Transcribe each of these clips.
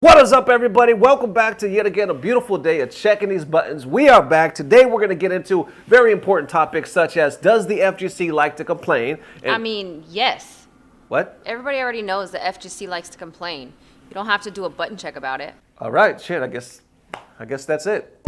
What is up, everybody? Welcome back to yet again a beautiful day of checking these buttons. We are back. Today we're going to get into very important topics such as, does the FGC like to complain? I mean, yes. What? Everybody already knows the FGC likes to complain. You don't have to do a button check about it. All right, shit, I guess that's it.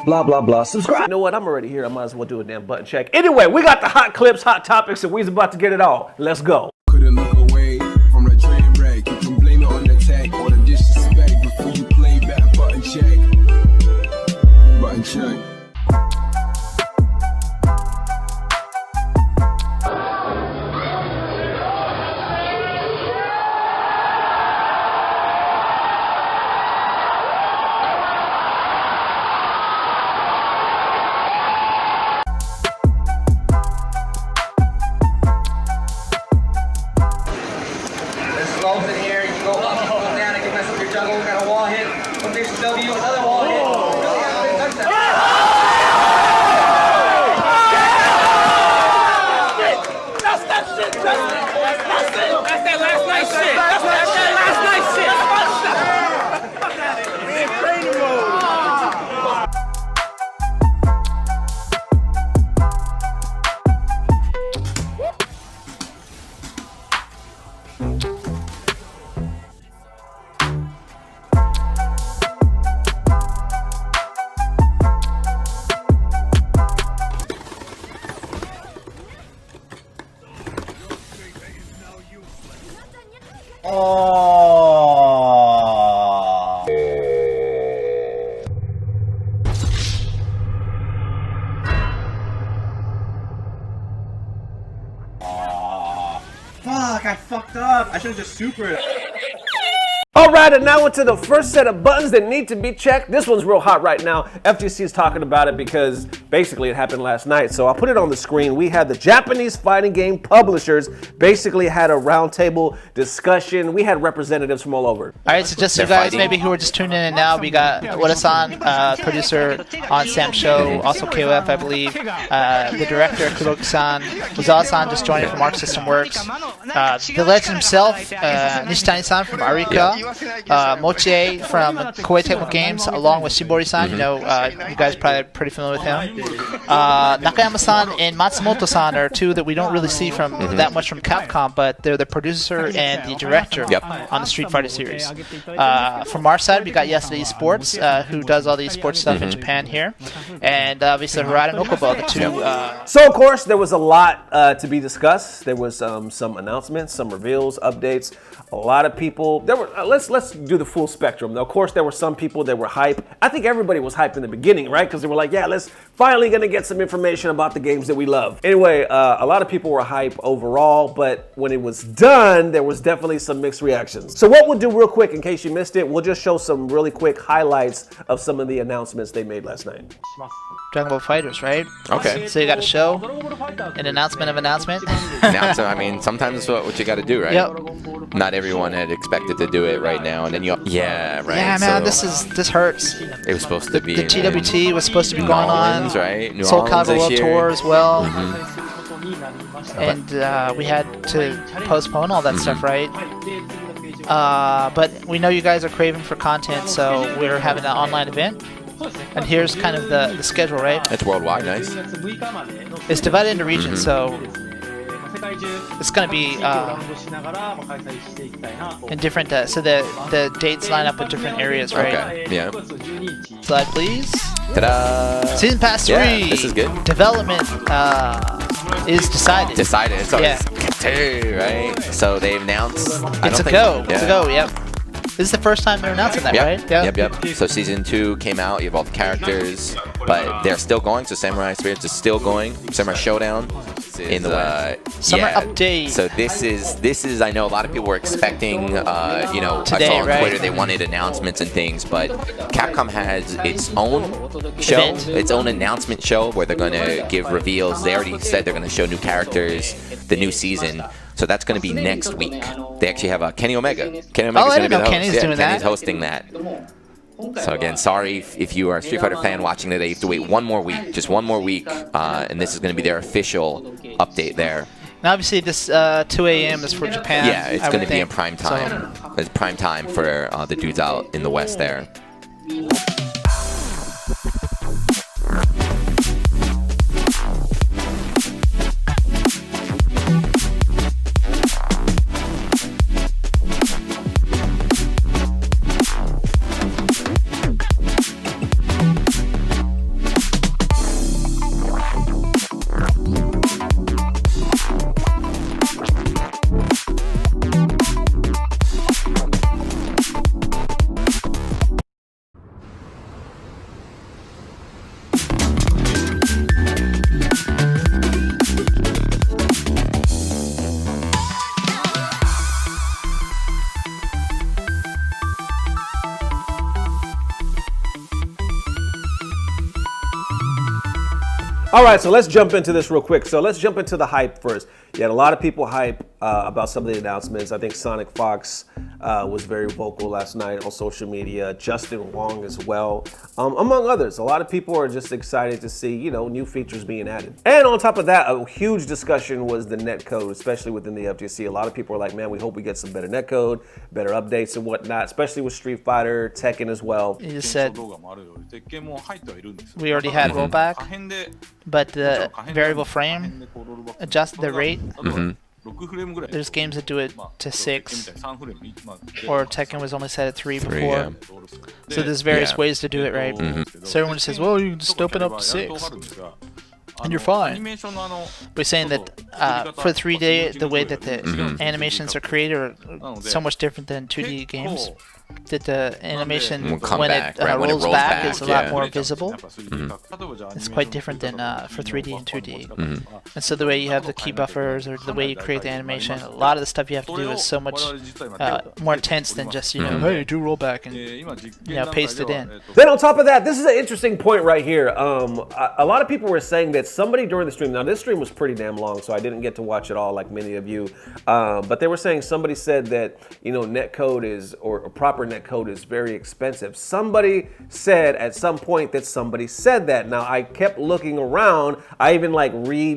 Blah, blah, blah. Subscribe. You know what? I'm already here. I might as well do a damn button check. Anyway, we got the hot clips, hot topics, and we're about to get it all. Let's go. Couldn't look away from the train wreck. You can blame it on the tech or the disrespect before you play back. Button check. Button check. Slows in here, you go up, you go down, and you mess up your juggle, got a wall hit, one big W, another wall hit. Really haven't touched that. That's that shit, Justin. That's it. That's that last night shit. That's that last night shit. Fuck out of here. We in training mode. Fuck, I fucked up. I should have just supered. Alright, and now into the first set of buttons that need to be checked. This one's real hot right now. FGC is talking about it because basically it happened last night. So I'll put it on the screen. We had the Japanese fighting game publishers basically had a roundtable discussion. We had representatives from all over. Alright, so just so you guys maybe who are just tuning in now, we got Wada-san, producer on Sam's show, also KOF, I believe. The director, Kuroki-san, Uzawa-san just joining from Arc System Works. The legend himself, Nishitani-san from Arika. Mochie from Koei Tecmo Games, along with Shibori-san. You know, you guys are probably pretty familiar with him. Nakayama-san and Matsumoto-san are two that we don't really see from that much from Capcom, but they're the producer and the director on the Street Fighter series. From our side, we got Yasuda Esports, who does all the esports stuff in Japan here, and obviously Harada and Okubo, the two. So of course there was a lot to be discussed. There was some announcements, some reveals, updates. A lot of people. There were. Let's do the full spectrum. Now, of course, there were some people that were hype. I think everybody was hype in the beginning, right? Because they were like, yeah, let's finally gonna get some information about the games that we love. Anyway, a lot of people were hype overall, but when it was done, there was definitely some mixed reactions. So what we'll do real quick, in case you missed it, we'll just show some really quick highlights of some of the announcements they made last night. Dragon Ball Fighters, right? Okay. So you got a show, an announcement of announcement. So, I mean, sometimes that's what you got to do, right? Yep. Not everyone had expected to do it right now, and then you. Yeah, right. Yeah, man, so this hurts. It was supposed to be. The TWT was supposed to be New going Orleans, on. right? New Soul Orleans Calibur this World year. Tour as well. And we had to postpone all that stuff, right? But we know you guys are craving for content, so we're having an online event. And here's kind of the schedule, right? It's worldwide, nice. It's divided into regions, so it's going to be in different. So the dates line up with different areas, right? Okay. Yeah. Slide, please. Ta-da! Season Pass 3. Yeah, this is good. Development is decided. Decided. So Yeah. it's right. So they've announced. It's a go. It's a go. Yep. This is the first time they're announcing that, right? Yep. So season 2 came out. You have all the characters, but they're still going. So Samurai Spirits is still going. Samurai Showdown in the Summer update. So this is. I know a lot of people were expecting. You know, Today, I saw on right? Twitter they wanted announcements and things, but Capcom has its own show, Event. its own announcement show where they're going to give reveals. They already said they're going to show new characters, the new season. So that's going to be next week. They actually have Kenny Omega. Kenny Omega's I going to didn't be the know host. Kenny's Yeah, doing Kenny's that. hosting that. So again, sorry if you are a Street Fighter fan watching today, you have to wait one more week, just one more week, and this is going to be their official update there. Now, obviously, this 2 a.m. is for Japan. Yeah, it's going to be in think. prime time. It's prime time for the dudes out in the West there. All right, so let's jump into this real quick. So let's jump into the hype first. You had a lot of people hype about some of the announcements. I think Sonic Fox was very vocal last night on social media. Justin Wong as well, among others. A lot of people are just excited to see, you know, new features being added. And on top of that, a huge discussion was the netcode, especially within the FGC. A lot of people are like, man, we hope we get some better netcode, better updates and whatnot, especially with Street Fighter, Tekken as well. You just said we already had rollback, but the variable frame adjusts the rate. There's games that do it to 6, or Tekken was only set at 3 before. Yeah. So there's various ways to do it, right? So everyone says, well, you can just open up to 6, and you're fine. We're saying that for 3D, the way that the animations are created are so much different than 2D games. That the animation when it rolls back is a lot more visible. It's quite different than for 3D and 2D. And so the way you have the key buffers or the way you create the animation, a lot of the stuff you have to do is so much more intense than just, you know, hey, do rollback and, you know, paste it in. Then on top of that, this is an interesting point right here. A lot of people were saying that somebody during the stream, now this stream was pretty damn long, so I didn't get to watch it all like many of you, but they were saying somebody said that, you know, netcode is, or proper netcode is very expensive. Somebody said at some point that somebody said that. Now I kept looking around. I even like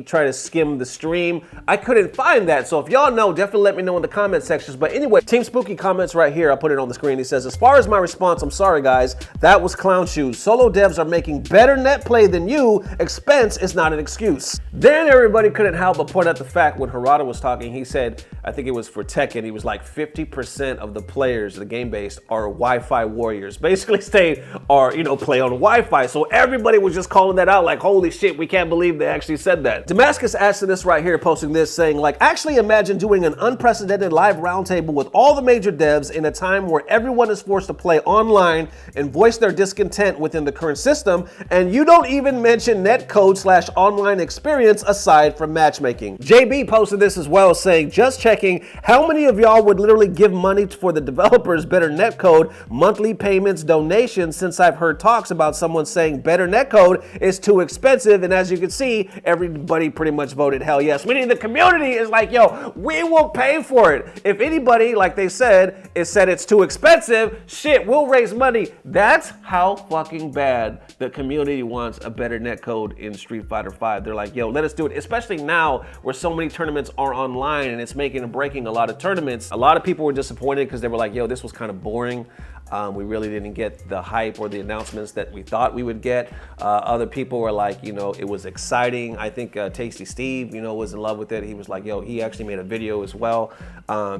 try to skim the stream. I couldn't find that. So if y'all know, definitely let me know in the comment sections. But anyway, Team Spooky comments right here. I'll put it on the screen. He says, as far as my response, I'm sorry guys, that was clown shoes. Solo devs are making better net play than you. Expense is not an excuse. Then everybody couldn't help but point out the fact when Harada was talking, he said, I think it was for Tekken, he was like 50% of the players, the game based, are Wi-Fi warriors. Basically play on Wi-Fi. So everybody was just calling that out like, holy shit, we can't believe they actually said that. Damascus adds to this right here, posting this saying like, actually imagine doing an unprecedented live roundtable with all the major devs in a time where everyone is forced to play online and voice their discontent within the current system, and you don't even mention netcode/online experience aside from matchmaking. JB posted this as well saying, just checking, how many of y'all would literally give money for the developers better netcode, monthly payments, donations, since I've heard talks about someone saying better netcode is too expensive, and as you can see, everybody pretty much voted hell yes. Meaning the community is like, yo, we will pay for it. If anybody, like they said, said it's too expensive, shit, we'll raise money. That's how fucking bad the community wants a better netcode in Street Fighter V. They're like, yo, let us do it, especially now where so many tournaments are online and it's making and breaking a lot of tournaments. A lot of people were disappointed because they were like, yo, this was kind of boring. We really didn't get the hype or the announcements that we thought we would get. Other people were like, you know, it was exciting. I think Tasty Steve, you know, was in love with it. He was like, yo, he actually made a video as well.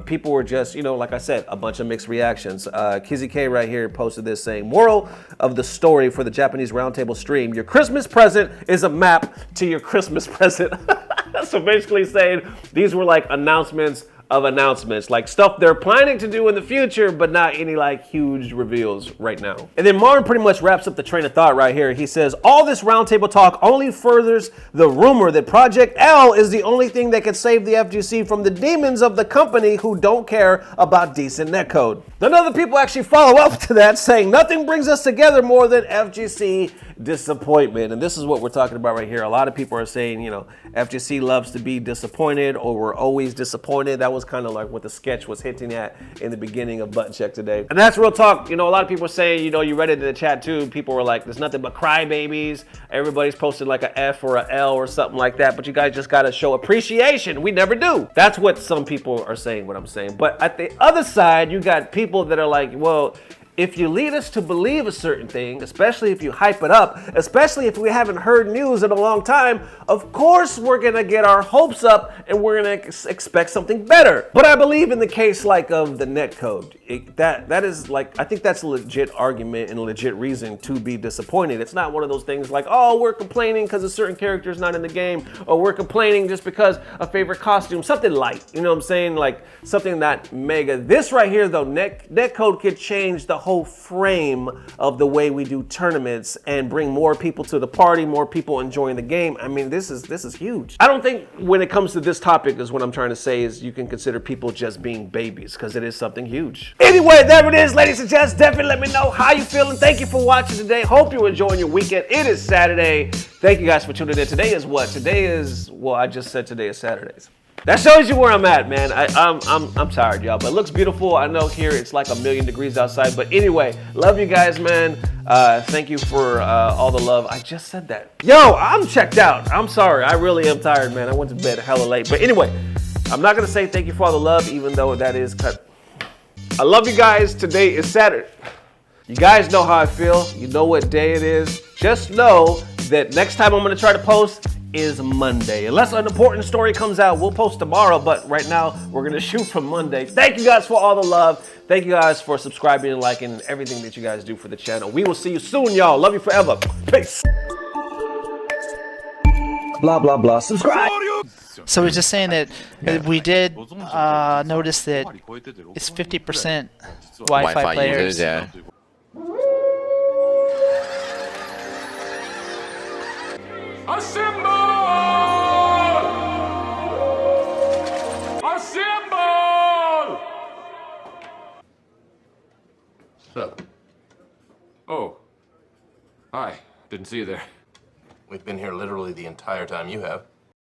People were just, you know, like I said, a bunch of mixed reactions. Kizzy K right here posted this saying, moral of the story for the Japanese Roundtable stream, your Christmas present is a map to your Christmas present. So basically saying these were like announcements of announcements, like stuff they're planning to do in the future, but not any like huge reveals right now. And then Martin pretty much wraps up the train of thought right here. He says, all this roundtable talk only furthers the rumor that Project L is the only thing that can save the FGC from the demons of the company who don't care about decent netcode. Then other people actually follow up to that saying, nothing brings us together more than FGC disappointment. And this is what we're talking about right here. A lot of people are saying, you know, FGC loves to be disappointed, or we're always disappointed. That was kind of like what the sketch was hinting at in the beginning of Button Check today. And that's real talk. You know, a lot of people are saying, you know, you read it in the chat too. People were like, there's nothing but crybabies. Everybody's posted like a F or a L or something like that. But you guys just got to show appreciation. We never do. That's what some people are saying, what I'm saying. But at the other side, you got people that are like, well, if you lead us to believe a certain thing, especially if you hype it up, especially if we haven't heard news in a long time, of course we're gonna get our hopes up and we're gonna expect something better. But I believe in the case like of the netcode, that is like, I think that's a legit argument and a legit reason to be disappointed. It's not one of those things like, oh, we're complaining because a certain character is not in the game, or we're complaining just because a favorite costume, something light, you know what I'm saying? Like something not mega. This right here though, netcode could change the whole frame of the way we do tournaments and bring more people to the party, more people enjoying the game. I mean, this is huge. I don't think when it comes to this topic is what I'm trying to say is you can consider people just being babies, because it is something huge. Anyway, there it is, ladies and gents. Definitely let me know how you feeling. Thank you for watching today. Hope you're enjoying your weekend. It is Saturday. Thank you guys for tuning in. Today is what? Today is, well, I just said today is Saturdays. That shows you where I'm at, man. I'm tired, y'all, but it looks beautiful. I know here it's like 1,000,000 degrees outside, but anyway, love you guys, man. Thank you for all the love. I just said that. Yo, I'm checked out. I'm sorry. I really am tired, man. I went to bed hella late, but anyway, I'm not gonna say thank you for all the love, even though that is cut. I love you guys. Today is Saturday. You guys know how I feel. You know what day it is. Just know that next time I'm gonna try to post is Monday. Unless an important story comes out, we'll post tomorrow, but right now we're gonna shoot from Monday. Thank you guys for all the love. Thank you guys for subscribing and liking and everything that you guys do for the channel. We will see you soon, y'all. Love you forever. Peace. Blah, blah, blah. Subscribe! So we're just saying that we did notice that it's 50% Wi-Fi players. users, yeah. A symbol! A symbol! What's up? Oh. Hi. Didn't see you there. We've been here literally the entire time you have.